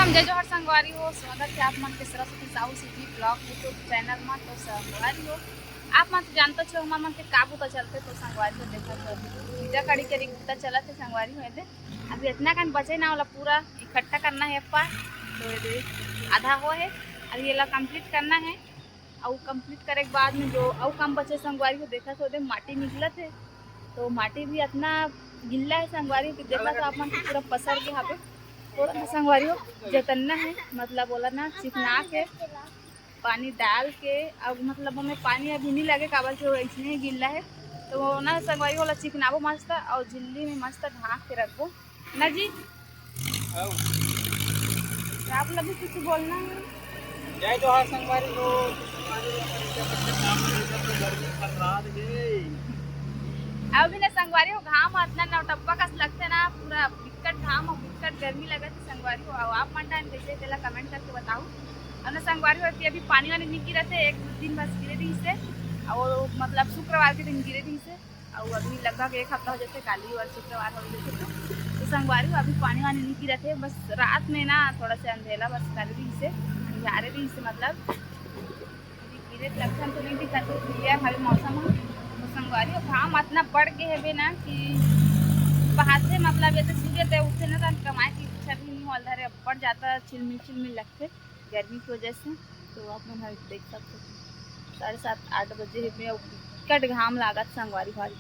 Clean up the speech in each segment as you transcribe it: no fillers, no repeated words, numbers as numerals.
राम जय जोहर संगवारी हो स्वागत है आप मन के Saraswati Sahu city blog YouTube channel में। तो संगवारी हो आप मन तो जानते छो हमार मन के काबू तो चलते तो संगवारी हो देखा तो बीजा कड़ी के गुप्ता चला थे संगवारी हो दे अभी इतना कान बचे ना वाला पूरा इकट्ठा करना है अप्पा तो ये आधा हो है और ये ला कंप्लीट करना है और कंप्लीट करे के बाद में जो और काम बचे संगवारी हो देखा तो माटी निकलत है तो माटी भी इतना गिल्ला है संगवारी हो देखा तो आप मन पूरा पसर के यहाँ पे थोड़ा सा संगवारी हो जतन्ना है मतलब बोला ना चिकना के पानी डाल के अब मतलब हमें पानी अभी नहीं लगे काबर के इसमें गिल्ला है तो वो ना संगवारी वाला चिकनाबो मस्त और झिल्ली में मस्त ढाँक के रखो ना जी। आप लोग भी कुछ बोलना है? जय जोहार संगवारी हो। अभी ना संगवारी हो घाम इतना नौटप्पा कस लगते ना पूरा बिकट घाम और बिकट गर्मी लगे थी संगवारी हो और आप मन टाइम कैसे तेला कमेंट करके बताओ। अब ना संगवारी होती अभी पानी वानी नहीं गिरे थे एक दिन बस गिरे दी से और मतलब शुक्रवार के दिन गिरे दी से और अभी लगभग एक हफ्ता हो जाते काली और शुक्रवार हो जाते तो संगवारी हो अभी पानी वानी नहीं गिरे थे बस रात में ना थोड़ा सा अंधेला बस कर दी से झारे दी से मतलब गिरे लक्षण तो नहीं दिखाते क्लियर हर मौसम संगवारी और घाम इतना बढ़ के है ना कि बाहर से मतलब ये तो सूर्य दे उठे ना तो कमाए की इच्छा भी नहीं होल धरे बढ़ जाता चिलमिल लगते गर्मी की वजह से तो आप मन देख सकते 7:30-8 बजे में कट घाम लागत संगवारी भारी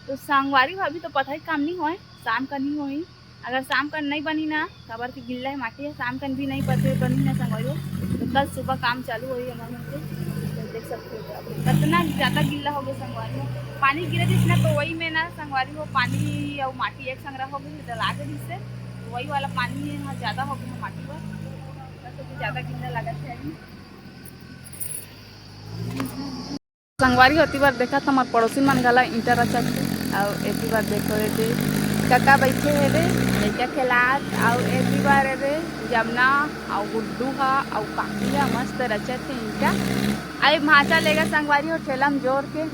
तो संगवारी अभी तो पता ही काम नहीं होए शाम का नहीं होई अगर शाम का नहीं बनी ना खबर की गिल्ला है माटी है शाम का भी नहीं पते बनी ना संगवारी हो तो कल सुबह काम चालू हो हमारे मन से देख सकते हो कितना ज़्यादा गिल्ला हो गया संगवारी हो पानी गिरे जिस ना तो वही में ना संगवारी हो पानी और माटी एक संग्रह हो गई डला के जिससे वही वाला पानी यहाँ ज़्यादा हो गया माटी पर तो ज़्यादा गिल्ला लगा है। संगवारी होती बार देखा तो हमारे पड़ोसी मन गला ईंटा रचा और एक बार देखो ये काका बैठे है रे लड़का खेलात और एक बार रे जमुना और गुड्डू हा और काकी हा मस्त रचत थे ईंटा आई भाटा लेगा संगवारी हो ठेला में जोर के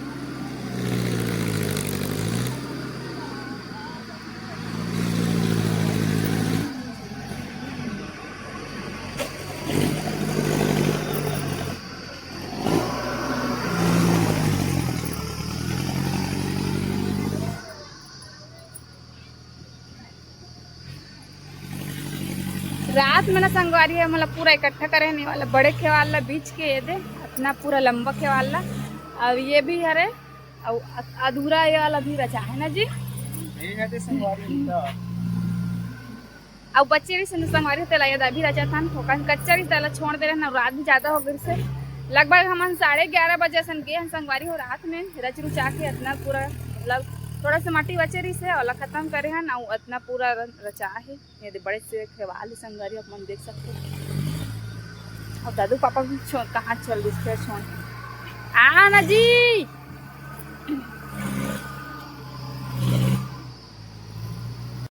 रात में ना संगवारी है मतलब पूरा इकट्ठा करे नहीं वाला बड़े खेवाला बीच के ये दे अपना पूरा लंबा खेवाला अब ये भी है और अधूरा ये वाला भी रचा है ना जी। अब बच्चे भी संगवारी तेला ये अभी रचा था कच्चा भी तेला छोड़ दे रहे ना रात भी ज्यादा हो गई से लगभग हम 11:30 बजे सन गए संगवारी हो रात में रच रुचा के इतना पूरा मतलब थोड़ा सा माटी बचे रही से और खत्म करे हैं ना इतना पूरा रचा है ये बड़े से खेवाल संगवारी आप मन देख सकते और दादू पापा भी कहाँ चल रही फिर छोड़ आ ना जी।